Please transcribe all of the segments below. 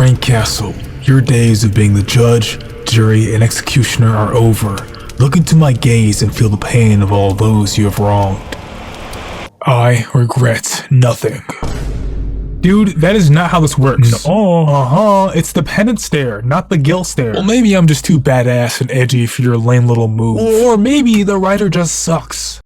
Frank Castle, your days of being the judge, jury, and executioner are over. Look into my gaze and feel the pain of all those you have wronged. I regret nothing. Dude, that is not how this works. No. It's the penance stare, not the guilt stare. Well, maybe I'm just too badass and edgy for your lame little move. Or maybe the writer just sucks.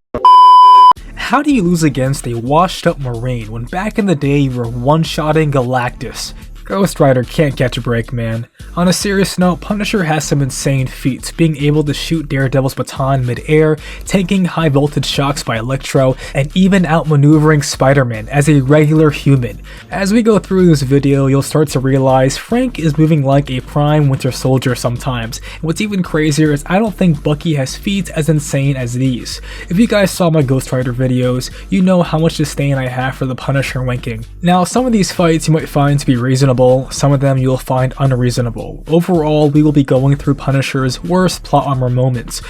How do you lose against a washed up Marine when back in the day you were one-shotting Galactus? Ghost Rider can't catch a break, man. On a serious note, Punisher has some insane feats, being able to shoot Daredevil's baton mid-air, taking high voltage shocks by Electro, and even outmaneuvering Spider-Man as a regular human. As we go through this video, you'll start to realize Frank is moving like a prime Winter Soldier sometimes. And what's even crazier is I don't think Bucky has feats as insane as these. If you guys saw my Ghost Rider videos, you know how much disdain I have for the Punisher winking. Now, some of these fights you might find to be reasonable, some of them you will find unreasonable. Overall, we will be going through Punisher's worst plot armor moments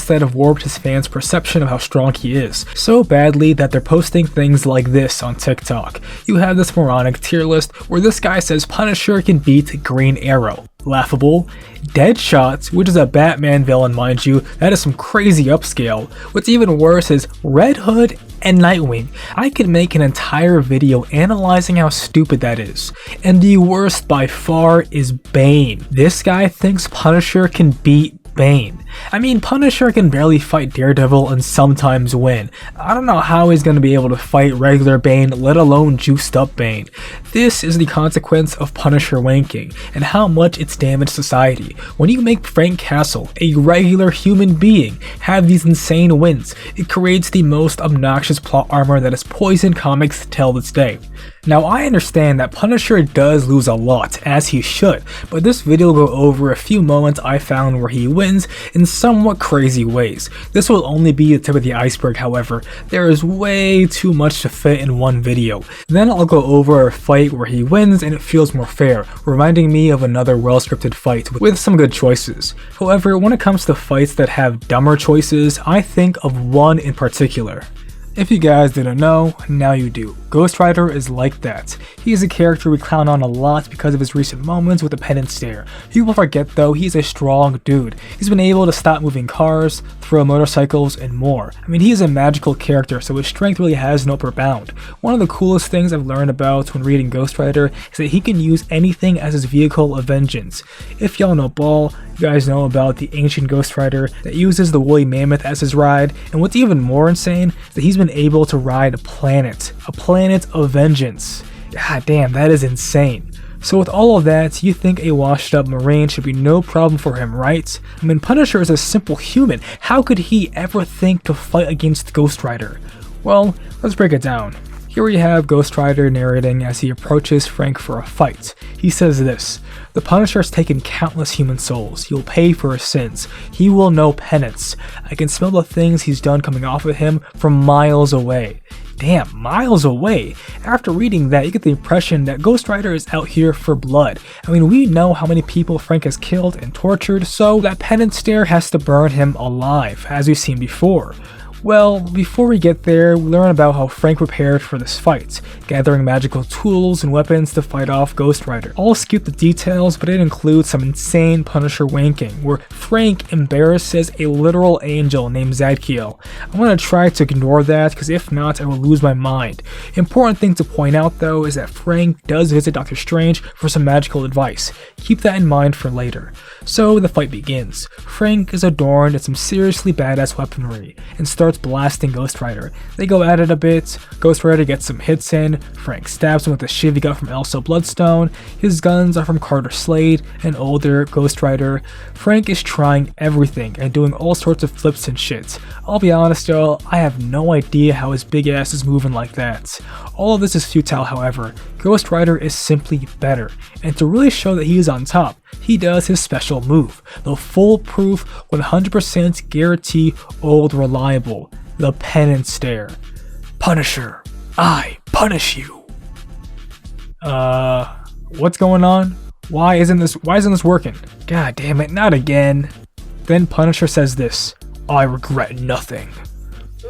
that have warped his fans' perception of how strong he is, so badly that they're posting things like this on TikTok. You have this moronic tier list where this guy says Punisher can beat Green Arrow. Laughable. Deadshot, which is a Batman villain, mind you, that is some crazy upscale. What's even worse is Red Hood and Nightwing. I could make an entire video analyzing how stupid that is. And the worst by far is Bane. This guy thinks Punisher can beat Bane. I mean, Punisher can barely fight Daredevil and sometimes win. I don't know how he's going to be able to fight regular Bane, let alone juiced up Bane. This is the consequence of Punisher wanking, and how much it's damaged society. When you make Frank Castle, a regular human being, have these insane wins, it creates the most obnoxious plot armor that has poisoned comics till this day. Now, I understand that Punisher does lose a lot, as he should, but this video will go over a few moments I found where he wins in somewhat crazy ways. This will only be the tip of the iceberg, however. There is way too much to fit in one video. Then I'll go over a fight where he wins and it feels more fair, reminding me of another well-scripted fight with some good choices. However, when it comes to fights that have dumber choices, I think of one in particular. If you guys didn't know, now you do. Ghost Rider is like that. He is a character we clown on a lot because of his recent moments with the penance stare. People forget though, he's a strong dude. He's been able to stop moving cars, throw motorcycles, and more. I mean, he is a magical character, so his strength really has no upper bound. One of the coolest things I've learned about when reading Ghost Rider is that he can use anything as his vehicle of vengeance. If y'all know ball, you guys know about the ancient Ghost Rider that uses the woolly mammoth as his ride, and what's even more insane is that he's been able to ride a planet of vengeance. God damn, that is insane. So with all of that, you think a washed up Marine should be no problem for him, right? I mean, Punisher is a simple human. How could he ever think to fight against Ghost Rider? Well, let's break it down. Here we have Ghost Rider narrating as he approaches Frank for a fight. He says this: "The Punisher has taken countless human souls. He'll pay for his sins. He will know penance. I can smell the things he's done coming off of him from miles away." Damn, miles away? After reading that, you get the impression that Ghost Rider is out here for blood. I mean, we know how many people Frank has killed and tortured, so that penance stare has to burn him alive, as we've seen before. Well, before we get there, we learn about how Frank prepared for this fight, gathering magical tools and weapons to fight off Ghost Rider. I'll skip the details, but it includes some insane Punisher wanking, where Frank embarrasses a literal angel named Zadkiel. I'm going to try to ignore that, because if not, I will lose my mind. Important thing to point out though is that Frank does visit Doctor Strange for some magical advice. Keep that in mind for later. So the fight begins. Frank is adorned in some seriously badass weaponry, and starts blasting Ghost Rider. They go at it a bit, Ghost Rider gets some hits in, Frank stabs him with the shiv he got from Elsa Bloodstone, his guns are from Carter Slade, an older Ghost Rider. Frank is trying everything and doing all sorts of flips and shit. I'll be honest y'all, I have no idea how his big ass is moving like that. All of this is futile, however. Ghost Rider is simply better, and to really show that he is on top, he does his special move, the foolproof, 100% guarantee old reliable, the penance stare. Punisher, I punish you. What's going on? Why isn't this working? God damn it, not again. Then Punisher says this: "I regret nothing."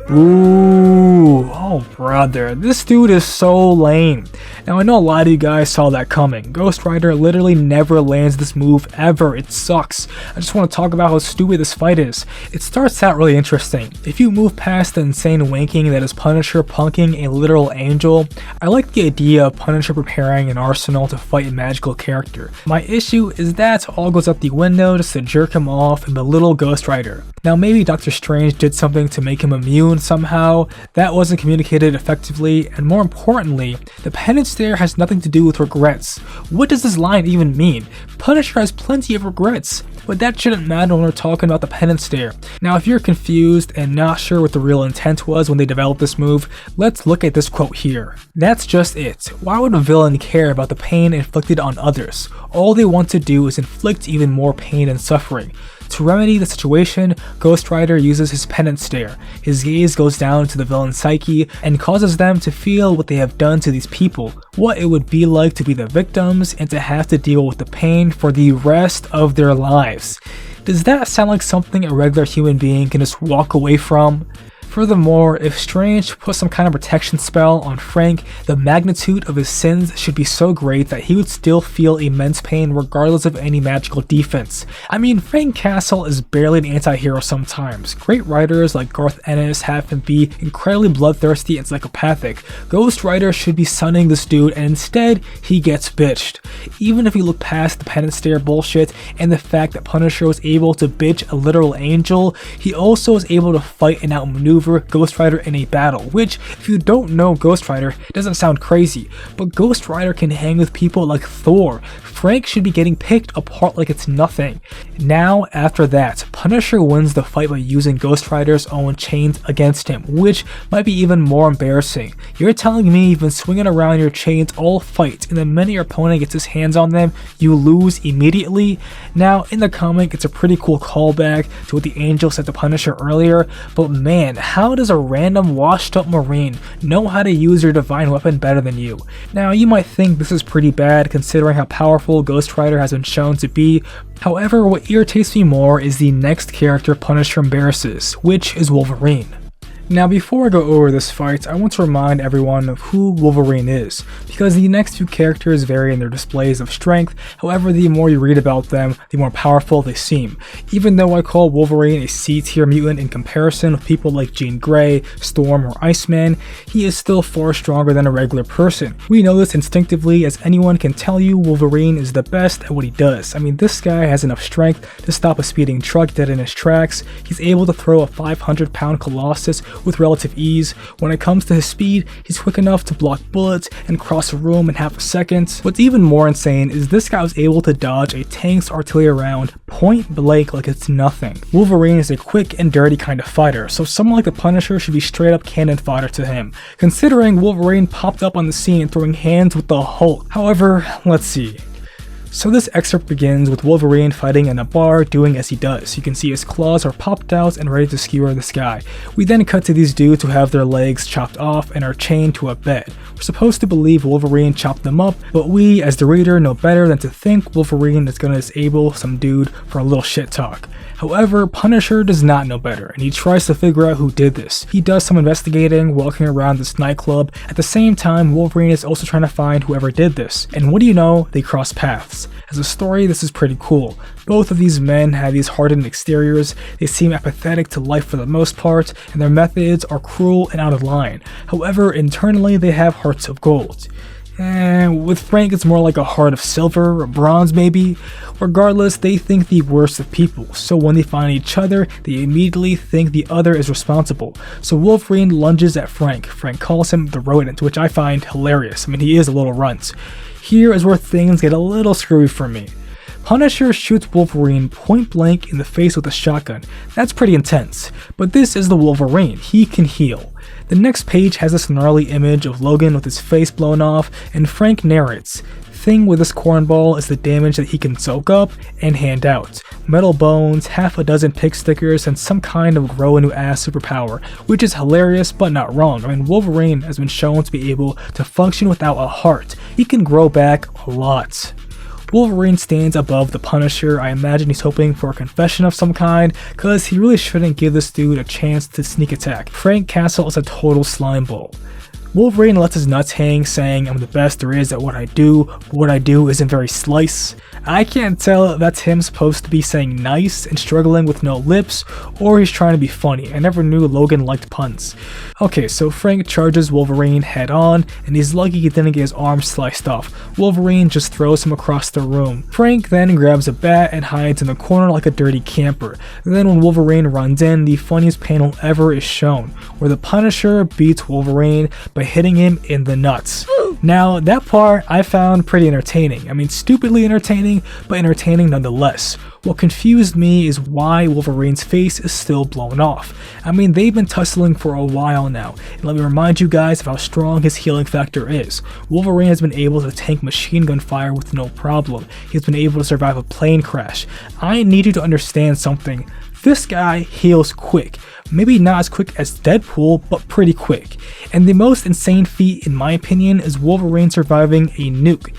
Ooh, oh brother, this dude is so lame. Now I know a lot of you guys saw that coming. Ghost Rider literally never lands this move ever, it sucks. I just want to talk about how stupid this fight is. It starts out really interesting. If you move past the insane wanking that is Punisher punking a literal angel, I like the idea of Punisher preparing an arsenal to fight a magical character. My issue is that all goes out the window just to jerk him off and belittle Ghost Rider. Now maybe Doctor Strange did something to make him immune somehow, that wasn't communicated effectively, and more importantly, the penance there has nothing to do with regrets. What does this line even mean? Punisher has plenty of regrets, but that shouldn't matter when we're talking about the penance there. Now if you're confused and not sure what the real intent was when they developed this move, let's look at this quote here. That's just it. Why would a villain care about the pain inflicted on others? All they want to do is inflict even more pain and suffering. To remedy the situation, Ghost Rider uses his penance stare. His gaze goes down to the villain's psyche and causes them to feel what they have done to these people, what it would be like to be the victims and to have to deal with the pain for the rest of their lives. Does that sound like something a regular human being can just walk away from? Furthermore, if Strange put some kind of protection spell on Frank, the magnitude of his sins should be so great that he would still feel immense pain regardless of any magical defense. I mean, Frank Castle is barely an anti-hero sometimes. Great writers like Garth Ennis have him be incredibly bloodthirsty and psychopathic. Ghost Rider should be sunning this dude and instead he gets bitched. Even if you look past the penance stare bullshit and the fact that Punisher was able to bitch a literal angel, he also was able to fight and outmaneuver Ghost Rider in a battle, which, if you don't know Ghost Rider, doesn't sound crazy, but Ghost Rider can hang with people like Thor. Frank should be getting picked apart like it's nothing. Now, after that, Punisher wins the fight by using Ghost Rider's own chains against him, which might be even more embarrassing. You're telling me you've been swinging around your chains all fight, and the minute your opponent gets his hands on them, you lose immediately? Now, in the comic, it's a pretty cool callback to what the Angel said to Punisher earlier, but man, how does a random washed up Marine know how to use your divine weapon better than you? Now, you might think this is pretty bad considering how powerful Ghost Rider has been shown to be. However, what irritates me more is the next character Punisher embarrasses, which is Wolverine. Now before I go over this fight, I want to remind everyone of who Wolverine is, because the next few characters vary in their displays of strength. However, the more you read about them, the more powerful they seem. Even though I call Wolverine a C-tier mutant in comparison with people like Jean Grey, Storm, or Iceman, he is still far stronger than a regular person. We know this instinctively, as anyone can tell you Wolverine is the best at what he does. I mean, this guy has enough strength to stop a speeding truck dead in his tracks. He's able to throw a 500-pound Colossus with relative ease. When it comes to his speed, he's quick enough to block bullets and cross a room in half a second. What's even more insane is this guy was able to dodge a tank's artillery round point blank like it's nothing. Wolverine is a quick and dirty kind of fighter, so someone like the Punisher should be straight up cannon fodder to him, considering Wolverine popped up on the scene throwing hands with the Hulk. However, let's see. So this excerpt begins with Wolverine fighting in a bar, doing as he does. You can see his claws are popped out and ready to skewer the sky. We then cut to these dudes who have their legs chopped off and are chained to a bed. We're supposed to believe Wolverine chopped them up, but we as the reader know better than to think Wolverine is gonna disable some dude for a little shit talk. However, Punisher does not know better, and he tries to figure out who did this. He does some investigating, walking around this nightclub. At the same time, Wolverine is also trying to find whoever did this. And what do you know? They cross paths. As a story, this is pretty cool. Both of these men have these hardened exteriors, they seem apathetic to life for the most part, and their methods are cruel and out of line. However, internally they have hearts of gold. With Frank, it's more like a heart of silver or bronze maybe. Regardless, they think the worst of people, so when they find each other, they immediately think the other is responsible. So Wolverine lunges at Frank. Frank calls him the rodent, which I find hilarious. I mean, he is a little runt. Here is where things get a little screwy for me. Punisher shoots Wolverine point blank in the face with a shotgun. That's pretty intense, but this is the Wolverine, he can heal. The next page has this gnarly image of Logan with his face blown off, and Frank narrates, "Thing with this cornball is the damage that he can soak up and hand out. Metal bones, half a dozen pick stickers, and some kind of grow a new ass superpower," which is hilarious but not wrong. I mean, Wolverine has been shown to be able to function without a heart. He can grow back a lot. Wolverine stands above the Punisher. I imagine he's hoping for a confession of some kind, cause he really shouldn't give this dude a chance to sneak attack. Frank Castle is a total slimeball. Wolverine lets his nuts hang, saying, "I'm the best there is at what I do, but what I do isn't very slice." I can't tell if that's him supposed to be saying nice and struggling with no lips, or he's trying to be funny. I never knew Logan liked puns. Okay, so Frank charges Wolverine head on, and he's lucky he didn't get his arm sliced off. Wolverine just throws him across the room. Frank then grabs a bat and hides in the corner like a dirty camper. Then when Wolverine runs in, the funniest panel ever is shown, where the Punisher beats Wolverine by hitting him in the nuts. Now, that part I found pretty entertaining. I mean, stupidly entertaining, but entertaining nonetheless. What confused me is why Wolverine's face is still blown off. I mean, they've been tussling for a while now, and let me remind you guys of how strong his healing factor is. Wolverine has been able to tank machine gun fire with no problem. He's been able to survive a plane crash. I need you to understand something. This guy heals quick. Maybe not as quick as Deadpool, but pretty quick. And the most insane feat, in my opinion, is Wolverine surviving a nuke.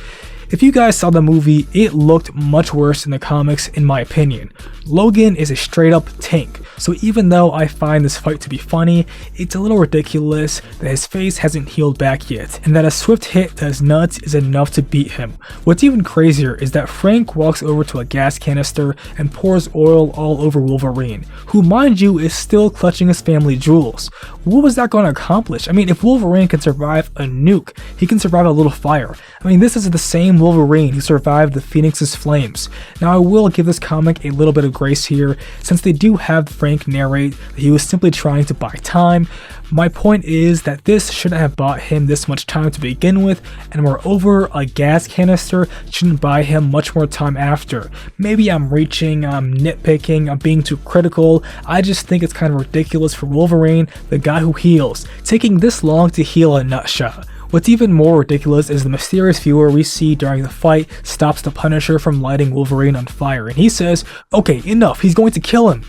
If you guys saw the movie, it looked much worse in the comics in my opinion. Logan is a straight up tank, so even though I find this fight to be funny, it's a little ridiculous that his face hasn't healed back yet, and that a swift hit to his nuts is enough to beat him. What's even crazier is that Frank walks over to a gas canister and pours oil all over Wolverine, who mind you is still clutching his family jewels. What was that going to accomplish? I mean, if Wolverine can survive a nuke, he can survive a little fire. I mean, this is the same Wolverine who survived the Phoenix's flames. Now I will give this comic a little bit of grace here, since they do have Frank narrate that he was simply trying to buy time. My point is that this shouldn't have bought him this much time to begin with, and moreover, a gas canister shouldn't buy him much more time after. Maybe I'm reaching, I'm nitpicking, I'm being too critical. I just think it's kind of ridiculous for Wolverine, the guy who heals, taking this long to heal a nutshot. What's even more ridiculous is the mysterious viewer we see during the fight stops the Punisher from lighting Wolverine on fire, and he says, "Okay, enough, he's going to kill him."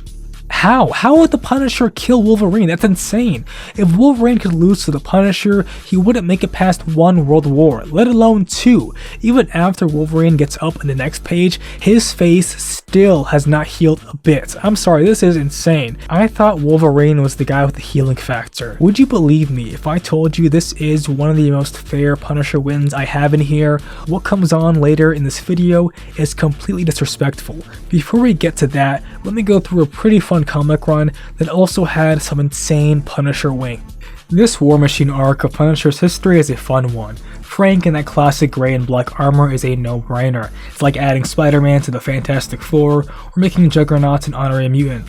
How would the Punisher kill Wolverine? That's insane. If Wolverine could lose to the Punisher, he wouldn't make it past 1 world war, let alone 2. Even after Wolverine gets up in the next page, his face still has not healed a bit. I'm sorry, this is insane. I thought Wolverine was the guy with the healing factor. Would you believe me if I told you this is one of the most fair Punisher wins I have in here? What comes on later in this video is completely disrespectful. Before we get to that, let me go through a pretty fun comic run that also had some insane Punisher wing. This War Machine arc of Punisher's history is a fun one. Frank in that classic gray and black armor is a no-brainer. It's like adding Spider-Man to the Fantastic Four, or making Juggernaut an honorary mutant.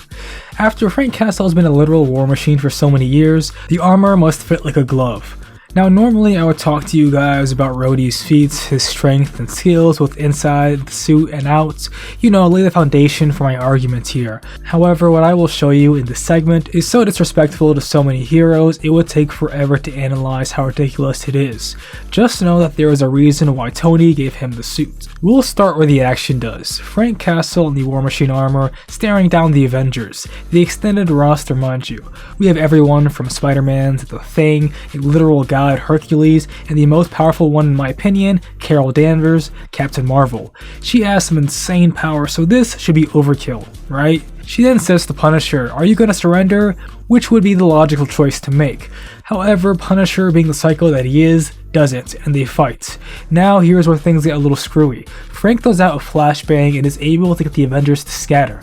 After Frank Castle has been a literal war machine for so many years, the armor must fit like a glove. Now normally I would talk to you guys about Rhodey's feats, his strength and skills both inside the suit and out, lay the foundation for my argument here. However, what I will show you in this segment is so disrespectful to so many heroes it would take forever to analyze how ridiculous it is. Just know that there is a reason why Tony gave him the suit. We'll start where the action does. Frank Castle in the War Machine armor staring down the Avengers, the extended roster mind you. We have everyone from Spider-Man to the Thing, a literal god Hercules, and the most powerful one in my opinion, Carol Danvers, Captain Marvel. She has some insane power, so this should be overkill, right? She then says to Punisher, "Are you gonna surrender?" Which would be the logical choice to make. However, Punisher, being the psycho that he is, doesn't, and they fight. Now here's where things get a little screwy. Frank throws out a flashbang and is able to get the Avengers to scatter.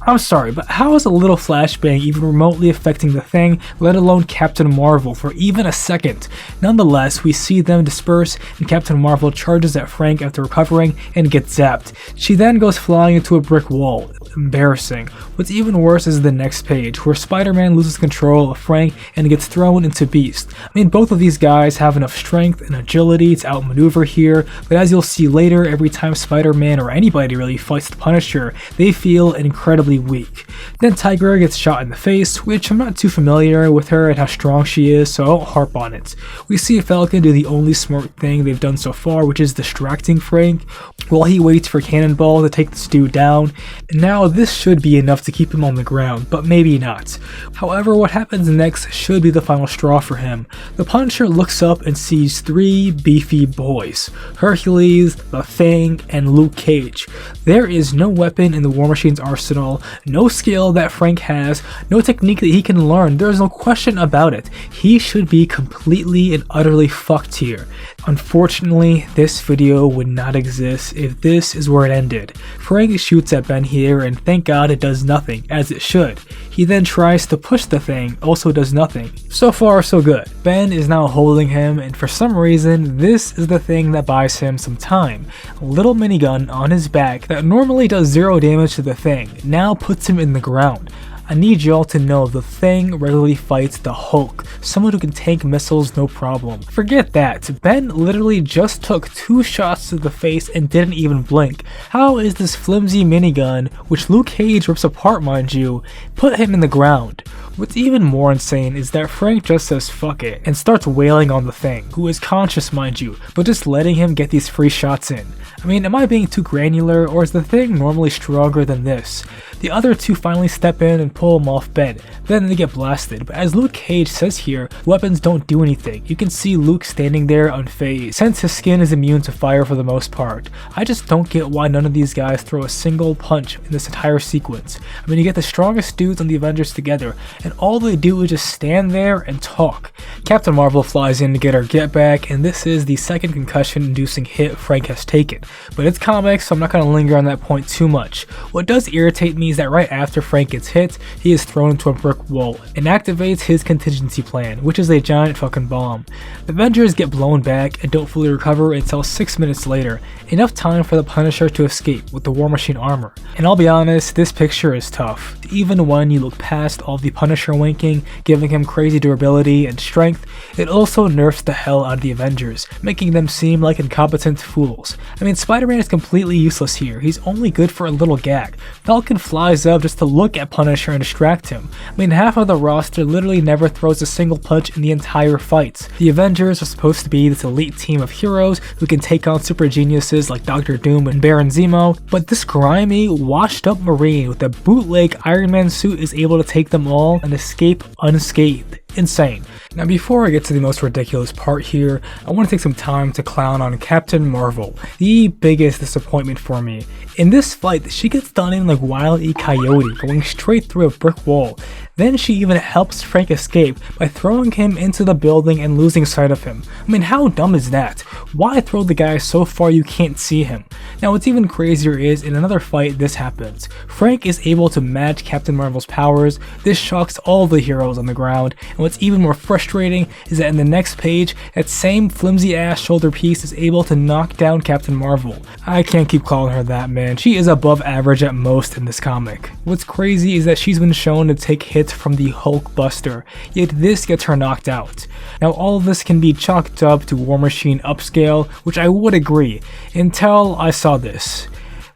I'm sorry, but how is a little flashbang even remotely affecting the Thing, let alone Captain Marvel, for even a second? Nonetheless, we see them disperse and Captain Marvel charges at Frank after recovering and gets zapped. She then goes flying into a brick wall. Embarrassing. What's even worse is the next page, where Spider-Man loses control of Frank and gets thrown into Beast. I mean, both of these guys have enough strength and agility to outmaneuver here, but as you'll see later, every time Spider-Man or anybody really fights the Punisher, they feel incredibly weak. Then Tigra gets shot in the face, which I'm not too familiar with her and how strong she is, so I won't harp on it. We see Falcon do the only smart thing they've done so far, which is distracting Frank, while he waits for Cannonball to take this dude down, and now Now this should be enough to keep him on the ground, but maybe not. However, what happens next should be the final straw for him. The Punisher looks up and sees 3 beefy boys: Hercules, The Thing, and Luke Cage. There is no weapon in the War Machine's arsenal, no skill that Frank has, no technique that he can learn. There is no question about it. He should be completely and utterly fucked here. Unfortunately, this video would not exist if this is where it ended. Frank shoots at Ben here, and thank God it does nothing, as it should. He then tries to push the Thing, also does nothing. So far so good. Ben is now holding him, and for some reason this is the thing that buys him some time. A little minigun on his back that normally does 0 damage to the Thing now puts him in the ground. I need y'all to know the Thing regularly fights the Hulk, someone who can tank missiles no problem. Forget that, Ben literally just took 2 shots to the face and didn't even blink. How is this flimsy minigun, which Luke Cage rips apart mind you, put him in the ground? What's even more insane is that Frank just says fuck it and starts wailing on the Thing, who is conscious mind you, but just letting him get these free shots in. I mean, am I being too granular, or is the Thing normally stronger than this? The other 2 finally step in and pull him off Ben, then they get blasted, but as Luke Cage says here, weapons don't do anything. You can see Luke standing there unfazed, since his skin is immune to fire for the most part. I just don't get why none of these guys throw a single punch in this entire sequence. I mean, you get the strongest dudes on the Avengers together, and all they do is just stand there and talk. Captain Marvel flies in to get her get back, and this is the second concussion-inducing hit Frank has taken. But it's comics, so I'm not going to linger on that point too much. What does irritate me is that right after Frank gets hit, he is thrown into a brick wall and activates his contingency plan, which is a giant fucking bomb. The Avengers get blown back and don't fully recover until 6 minutes later, enough time for the Punisher to escape with the War Machine armor. And I'll be honest, this picture is tough. Even when you look past all the Punisher winking, giving him crazy durability and strength, it also nerfs the hell out of the Avengers, making them seem like incompetent fools. I mean, Spider-Man is completely useless here. He's only good for a little gag. Falcon flies up just to look at Punisher and distract him. I mean, half of the roster literally never throws a single punch in the entire fight. The Avengers are supposed to be this elite team of heroes who can take on super geniuses like Doctor Doom and Baron Zemo, but this grimy, washed up Marine with a bootleg Iron Man suit is able to take them all and escape unscathed. Insane. Now before I get to the most ridiculous part here, I want to take some time to clown on Captain Marvel, the biggest disappointment for me. In this fight, she gets done in like Wile E. Coyote, going straight through a brick wall. Then she even helps Frank escape by throwing him into the building and losing sight of him. I mean, how dumb is that? Why throw the guy so far you can't see him? Now what's even crazier is, in another fight this happens. Frank is able to match Captain Marvel's powers. This shocks all the heroes on the ground, and what's even more frustrating is that in the next page, that same flimsy ass shoulder piece is able to knock down Captain Marvel. I can't keep calling her that, man. She is above average at most in this comic. What's crazy is that she's been shown to take hits from the Hulk Buster, yet this gets her knocked out. Now all of this can be chalked up to War Machine upscale, which I would agree, until I saw this.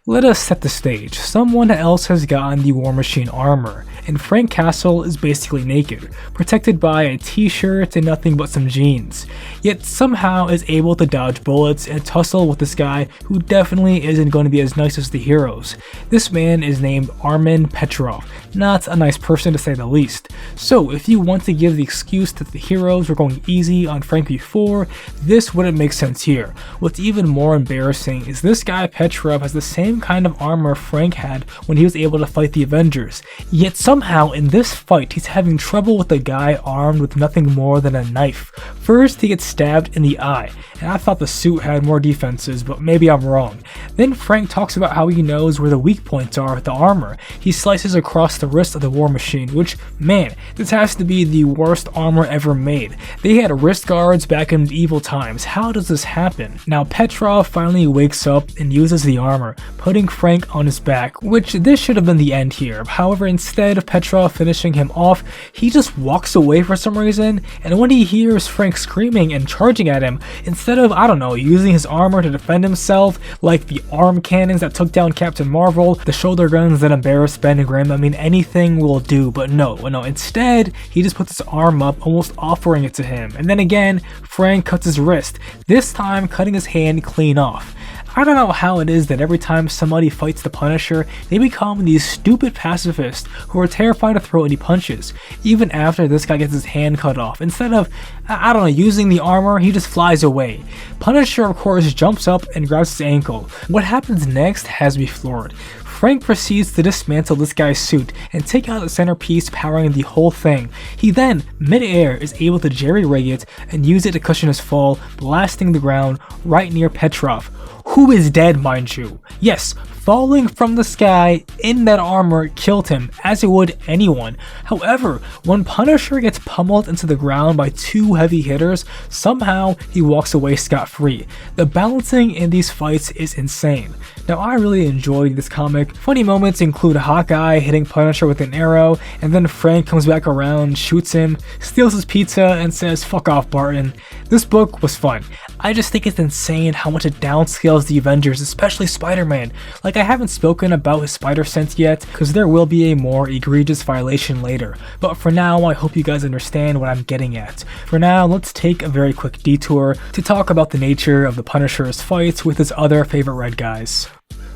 Let us set the stage. Someone else has gotten the War Machine armor, and Frank Castle is basically naked, protected by a t-shirt and nothing but some jeans, yet somehow is able to dodge bullets and tussle with this guy who definitely isn't going to be as nice as the heroes. This man is named Armin Petrov, not a nice person to say the least. So if you want to give the excuse that the heroes were going easy on Frank before, this wouldn't make sense here. What's even more embarrassing is this guy Petrov has the same kind of armor Frank had when he was able to fight the Avengers, yet somehow in this fight he's having trouble with a guy armed with nothing more than a knife. First he gets stabbed in the eye, and I thought the suit had more defenses, but maybe I'm wrong. Then Frank talks about how he knows where the weak points are with the armor. He slices across the wrist of the War Machine, which, man, this has to be the worst armor ever made. They had wrist guards back in medieval times. How does this happen? Now Petrov finally wakes up and uses the armor, putting Frank on his back, which this should have been the end here. However, instead of Petrov finishing him off, he just walks away for some reason, and when he hears Frank screaming and charging at him, instead of, I don't know, using his armor to defend himself, like the arm cannons that took down Captain Marvel, the shoulder guns that embarrassed Ben and Grimm, I mean, anything will do, but no, instead, he just puts his arm up, almost offering it to him, and then again, Frank cuts his wrist, this time cutting his hand clean off. I don't know how it is that every time somebody fights the Punisher, they become these stupid pacifists who are terrified to throw any punches. Even after this guy gets his hand cut off, instead of, I don't know, using the armor, he just flies away. Punisher, of course, jumps up and grabs his ankle. What happens next has me floored. Frank proceeds to dismantle this guy's suit and take out the centerpiece powering the whole thing. He then, mid-air, is able to jerry-rig it and use it to cushion his fall, blasting the ground right near Petrov, who is dead, mind you. Yes, falling from the sky in that armor killed him, as it would anyone. However, when Punisher gets pummeled into the ground by two heavy hitters, somehow he walks away scot-free. The balancing in these fights is insane. Now, I really enjoyed this comic. Funny moments include Hawkeye hitting Punisher with an arrow, and then Frank comes back around, shoots him, steals his pizza, and says, "Fuck off, Barton." This book was fun. I just think it's insane how much it downscales the Avengers, especially Spider-Man. Like, I haven't spoken about his spider sense yet, because there will be a more egregious violation later. But for now, I hope you guys understand what I'm getting at. For now, let's take a very quick detour to talk about the nature of the Punisher's fights with his other favorite red guys.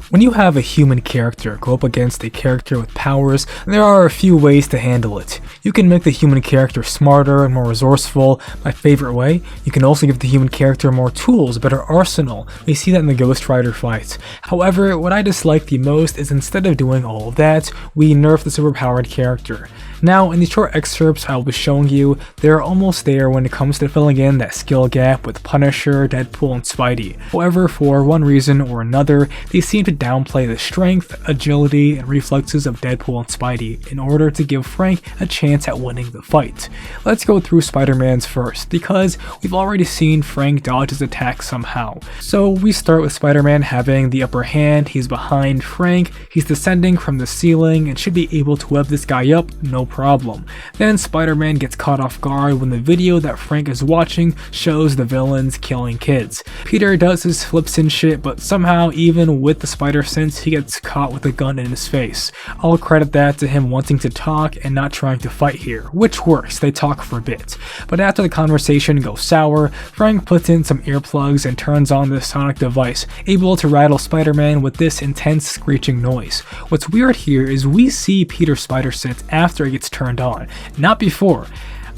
When you have a human character go up against a character with powers, there are a few ways to handle it. You can make the human character smarter and more resourceful. My favorite way, you can also give the human character more tools, a better arsenal. We see that in the Ghost Rider fight. However, what I dislike the most is instead of doing all of that, we nerf the superpowered character. Now, in these short excerpts I will be showing you, they're almost there when it comes to filling in that skill gap with Punisher, Deadpool, and Spidey. However, for one reason or another, they seem to downplay the strength, agility, and reflexes of Deadpool and Spidey in order to give Frank a chance at winning the fight. Let's go through Spider-Man's first, because we've already seen Frank dodge his attack somehow. So we start with Spider-Man having the upper hand, he's behind Frank, he's descending from the ceiling and should be able to web this guy up, no problem. Then Spider-Man gets caught off guard when the video that Frank is watching shows the villains killing kids. Peter does his flips and shit, but somehow even with the spider sense he gets caught with a gun in his face. I'll credit that to him wanting to talk and not trying to fight here, which works, they talk for a bit. But after the conversation goes sour, Frank puts in some earplugs and turns on the sonic device, able to rattle Spider-Man with this intense screeching noise. What's weird here is we see Peter's spider sense after it gets turned on, not before.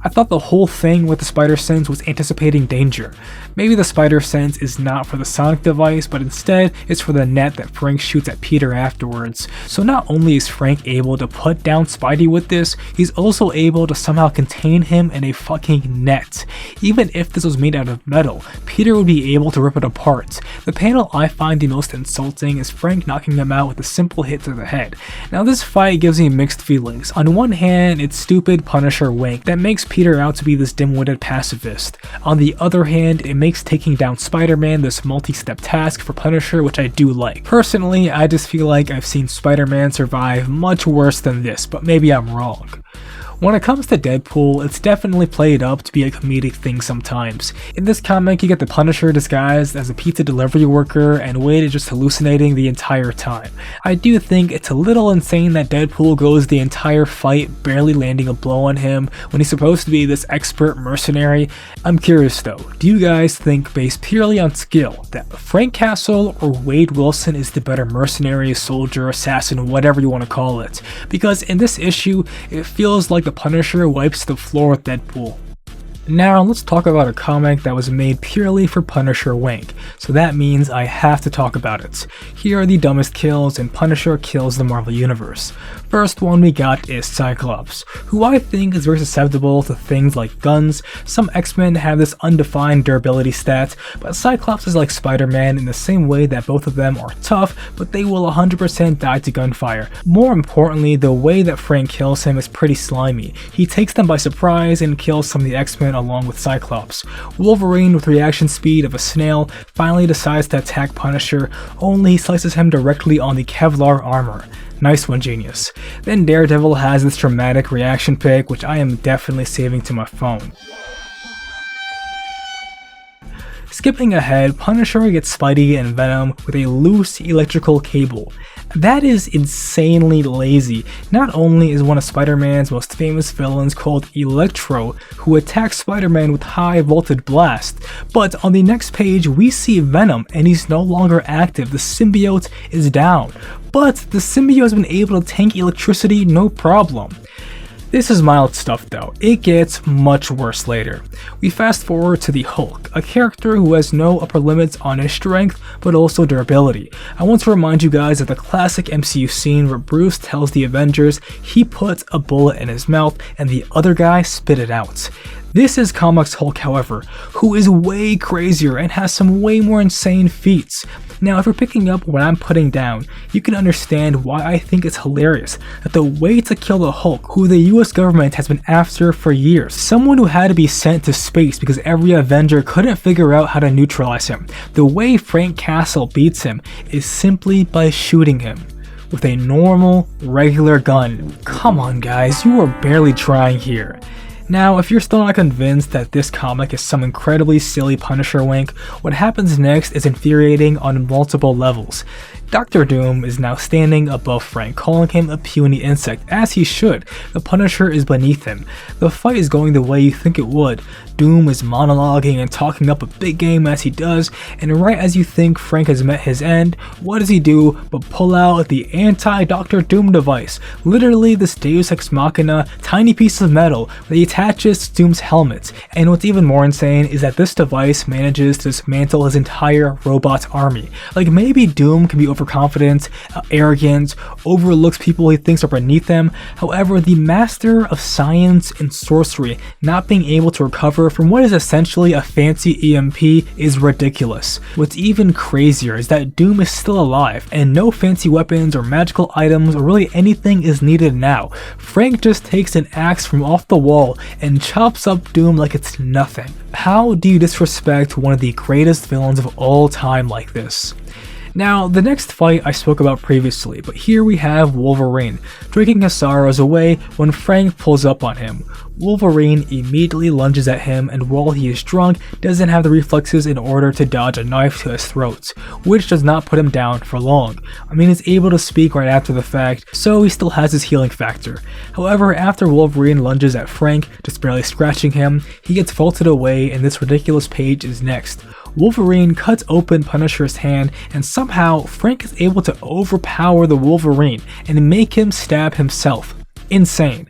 I thought the whole thing with the spider sense was anticipating danger. Maybe the spider sense is not for the sonic device, but instead it's for the net that Frank shoots at Peter afterwards. So not only is Frank able to put down Spidey with this, he's also able to somehow contain him in a fucking net. Even if this was made out of metal, Peter would be able to rip it apart. The panel I find the most insulting is Frank knocking him out with a simple hit to the head. Now this fight gives me mixed feelings. On one hand, it's stupid Punisher wink that makes Peter out to be this dim-witted pacifist. On the other hand, it makes taking down Spider-Man this multi-step task for Punisher, which I do like. Personally, I just feel like I've seen Spider-Man survive much worse than this, but maybe I'm wrong. When it comes to Deadpool, it's definitely played up to be a comedic thing sometimes. In this comic, you get the Punisher disguised as a pizza delivery worker and Wade is just hallucinating the entire time. I do think it's a little insane that Deadpool goes the entire fight barely landing a blow on him when he's supposed to be this expert mercenary. I'm curious though, do you guys think based purely on skill that Frank Castle or Wade Wilson is the better mercenary, soldier, assassin, whatever you want to call it? Because in this issue, it feels like the Punisher wipes the floor with Deadpool. Now let's talk about a comic that was made purely for Punisher Wank, so that means I have to talk about it. Here are the dumbest kills and Punisher kills the Marvel Universe. First one we got is Cyclops, who I think is very susceptible to things like guns. Some X-Men have this undefined durability stat, but Cyclops is like Spider-Man in the same way that both of them are tough, but they will 100% die to gunfire. More importantly, the way that Frank kills him is pretty slimy. He takes them by surprise and kills some of the X-Men along with Cyclops. Wolverine, with reaction speed of a snail, finally decides to attack Punisher, only he slices him directly on the Kevlar armor. Nice one, genius. Then Daredevil has this dramatic reaction pic, which I am definitely saving to my phone. Skipping ahead, Punisher gets Spidey and Venom with a loose electrical cable. That is insanely lazy. Not only is one of Spider-Man's most famous villains called Electro, who attacks Spider-Man with high voltage blast, but on the next page we see Venom and he's no longer active. The symbiote is down, but the symbiote has been able to tank electricity no problem. This is mild stuff though, it gets much worse later. We fast forward to the Hulk, a character who has no upper limits on his strength but also durability. I want to remind you guys of the classic MCU scene where Bruce tells the Avengers he put a bullet in his mouth and the other guy spit it out. This is Comics Hulk, however, who is way crazier and has some way more insane feats. Now, if you're picking up what I'm putting down, you can understand why I think it's hilarious that the way to kill the Hulk, who the US government has been after for years, someone who had to be sent to space because every Avenger couldn't figure out how to neutralize him, the way Frank Castle beats him is simply by shooting him with a normal, regular gun. Come on guys, you are barely trying here. Now, if you're still not convinced that this comic is some incredibly silly Punisher wink, what happens next is infuriating on multiple levels. Dr. Doom is now standing above Frank, calling him a puny insect, as he should. The Punisher is beneath him. The fight is going the way you think it would. Doom is monologuing and talking up a big game as he does, and right as you think Frank has met his end, what does he do but pull out the anti-Dr. Doom device, literally this Deus Ex Machina tiny piece of metal that he attaches to Doom's helmet. And what's even more insane is that this device manages to dismantle his entire robot army. Like, maybe Doom can be overconfident, arrogant, overlooks people he thinks are beneath him. However, the master of science and sorcery not being able to recover from what is essentially a fancy EMP is ridiculous. What's even crazier is that Doom is still alive and no fancy weapons or magical items or really anything is needed now. Frank just takes an axe from off the wall and chops up Doom like it's nothing. How do you disrespect one of the greatest villains of all time like this? Now, the next fight I spoke about previously, but here we have Wolverine, drinking his sorrows away when Frank pulls up on him. Wolverine immediately lunges at him and while he is drunk, doesn't have the reflexes in order to dodge a knife to his throat, which does not put him down for long. I mean, he's able to speak right after the fact, so he still has his healing factor. However, after Wolverine lunges at Frank, just barely scratching him, he gets vaulted away and this ridiculous page is next. Wolverine cuts open Punisher's hand and somehow Frank is able to overpower the Wolverine and make him stab himself. Insane.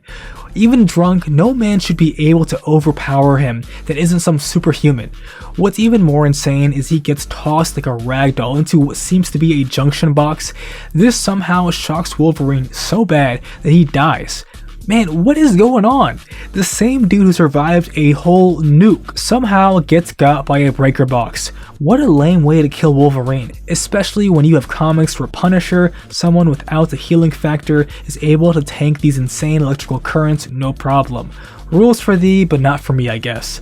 Even drunk, no man should be able to overpower him that isn't some superhuman. What's even more insane is he gets tossed like a ragdoll into what seems to be a junction box. This somehow shocks Wolverine so bad that he dies. Man, what is going on? The same dude who survived a whole nuke somehow gets got by a breaker box. What a lame way to kill Wolverine, especially when you have comics where Punisher, someone without a healing factor, is able to tank these insane electrical currents no problem. Rules for thee, but not for me, I guess.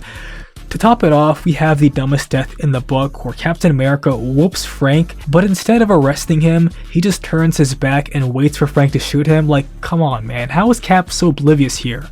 To top it off, we have the dumbest death in the book where Captain America whoops Frank, but instead of arresting him, he just turns his back and waits for Frank to shoot him. Like, come on man, how is Cap so oblivious here?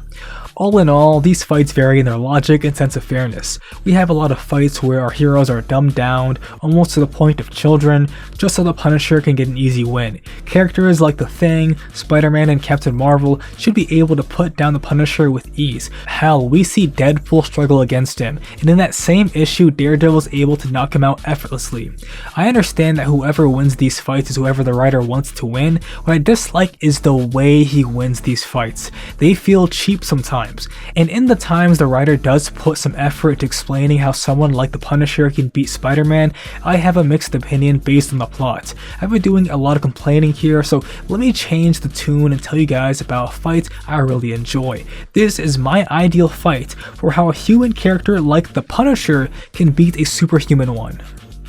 All in all, these fights vary in their logic and sense of fairness. We have a lot of fights where our heroes are dumbed down, almost to the point of children, just so the Punisher can get an easy win. Characters like The Thing, Spider-Man, and Captain Marvel should be able to put down the Punisher with ease. Hell, we see Deadpool struggle against him, and in that same issue, Daredevil is able to knock him out effortlessly. I understand that whoever wins these fights is whoever the writer wants to win. What I dislike is the way he wins these fights. They feel cheap sometimes. And in the times the writer does put some effort into explaining how someone like the Punisher can beat Spider-Man, I have a mixed opinion based on the plot. I've been doing a lot of complaining here, so let me change the tune and tell you guys about a fight I really enjoy. This is my ideal fight for how a human character like the Punisher can beat a superhuman one.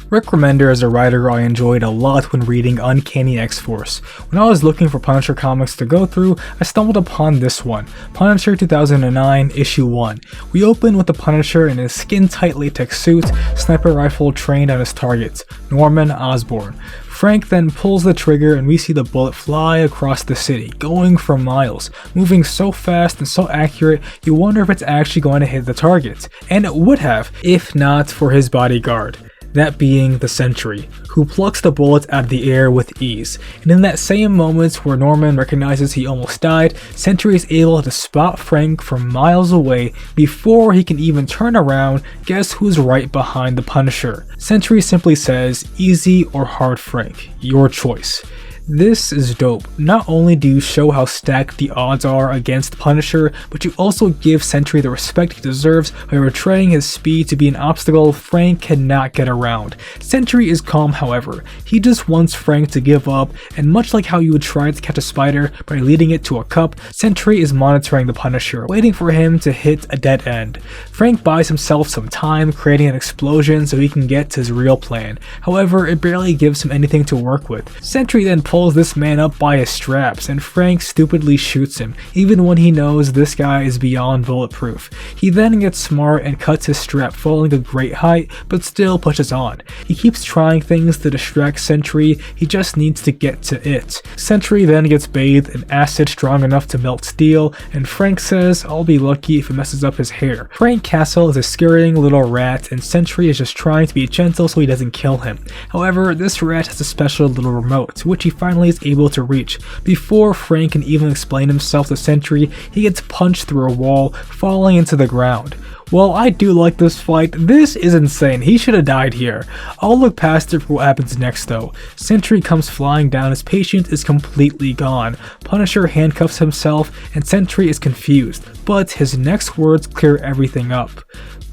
Rick Remender is a writer I enjoyed a lot when reading Uncanny X-Force. When I was looking for Punisher comics to go through, I stumbled upon this one, Punisher 2009 issue 1. We open with the Punisher in his skin-tight latex suit, sniper rifle trained on his target, Norman Osborn. Frank then pulls the trigger and we see the bullet fly across the city, going for miles, moving so fast and so accurate you wonder if it's actually going to hit the target. And it would have, if not for his bodyguard. That being the Sentry, who plucks the bullets out of the air with ease. And in that same moment where Norman recognizes he almost died, Sentry is able to spot Frank from miles away before he can even turn around. Guess who's right behind the Punisher? Sentry simply says, "Easy or hard, Frank, your choice." This is dope. Not only do you show how stacked the odds are against Punisher, but you also give Sentry the respect he deserves by portraying his speed to be an obstacle Frank cannot get around. Sentry is calm, however. He just wants Frank to give up, and much like how you would try to catch a spider by leading it to a cup, Sentry is monitoring the Punisher, waiting for him to hit a dead end. Frank buys himself some time, creating an explosion so he can get to his real plan. However, it barely gives him anything to work with. Sentry then pulls this man up by his straps, and Frank stupidly shoots him, even when he knows this guy is beyond bulletproof. He then gets smart and cuts his strap, falling a great height, but still pushes on. He keeps trying things to distract Sentry, he just needs to get to it. Sentry then gets bathed in acid strong enough to melt steel, and Frank says, "I'll be lucky if it messes up his hair." Frank Castle is a scurrying little rat, and Sentry is just trying to be gentle so he doesn't kill him. However, this rat has a special little remote, which he finally is able to reach. Before Frank can even explain himself to Sentry, he gets punched through a wall, falling into the ground. While I do like this fight, this is insane. He should have died here. I'll look past it for what happens next though. Sentry comes flying down, his patient is completely gone. Punisher handcuffs himself and Sentry is confused, but his next words clear everything up.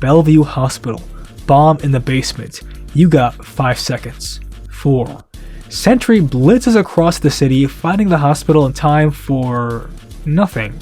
"Bellevue Hospital. Bomb in the basement. You got 5 seconds. 4. Sentry blitzes across the city, finding the hospital in time for nothing.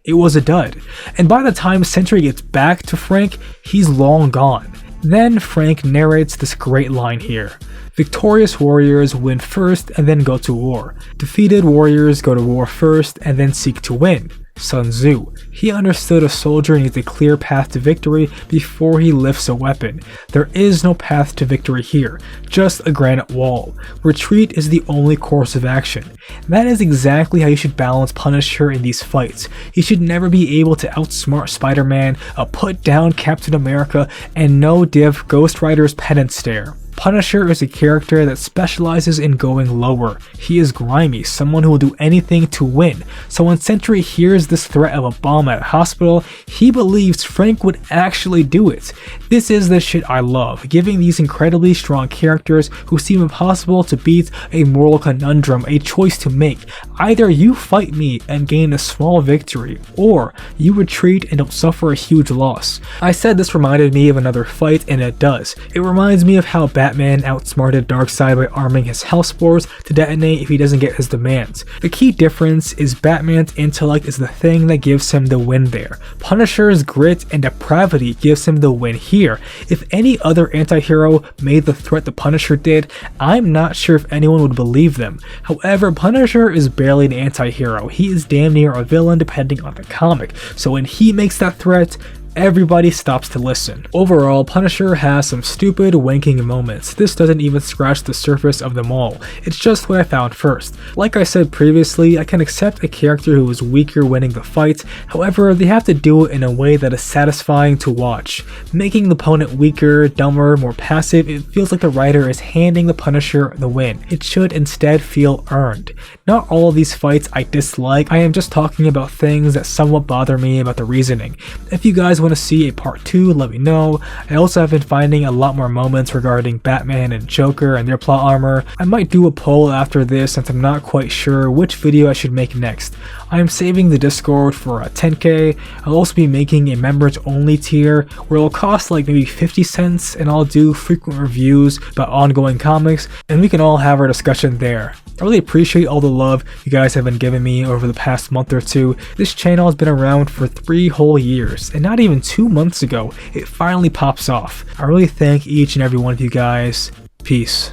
It was a dud, and by the time Sentry gets back to Frank, he's long gone. Then Frank narrates this great line here. "Victorious warriors win first and then go to war. Defeated warriors go to war first and then seek to win." Sun Tzu. He understood a soldier needs a clear path to victory before he lifts a weapon. There is no path to victory here, just a granite wall. Retreat is the only course of action. That is exactly how you should balance Punisher in these fights. He should never be able to outsmart Spider-Man, put down Captain America, and no div Ghost Rider's penance stare. Punisher is a character that specializes in going lower. He is grimy, someone who will do anything to win. So when Sentry hears this threat of a bomb at a hospital, he believes Frank would actually do it. This is the shit I love, giving these incredibly strong characters who seem impossible to beat a moral conundrum, a choice to make. Either you fight me and gain a small victory, or you retreat and don't suffer a huge loss. I said this reminded me of another fight, and it does. It reminds me of how Batman outsmarted Darkseid by arming his Hellspores to detonate if he doesn't get his demands. The key difference is Batman's intellect is the thing that gives him the win there. Punisher's grit and depravity gives him the win here. If any other anti-hero made the threat the Punisher did, I'm not sure if anyone would believe them. However, Punisher is barely an anti-hero. He is damn near a villain depending on the comic. So when he makes that threat, everybody stops to listen. Overall, Punisher has some stupid wanking moments. This doesn't even scratch the surface of them all. It's just what I found first. Like I said previously, I can accept a character who is weaker winning the fight, however, they have to do it in a way that is satisfying to watch. Making the opponent weaker, dumber, more passive, it feels like the writer is handing the Punisher the win. It should instead feel earned. Not all of these fights I dislike, I am just talking about things that somewhat bother me about the reasoning. If you guys want to see a part 2, let me know. I also have been finding a lot more moments regarding Batman and Joker and their plot armor. I might do a poll after this since I'm not quite sure which video I should make next. I am saving the Discord for 10k. I'll also be making a members only tier where it'll cost like maybe 50 cents and I'll do frequent reviews about ongoing comics and we can all have our discussion there. I really appreciate all the love you guys have been giving me over the past month or two. This channel has been around for 3 whole years, and not even 2 months ago, it finally pops off. I really thank each and every one of you guys. Peace.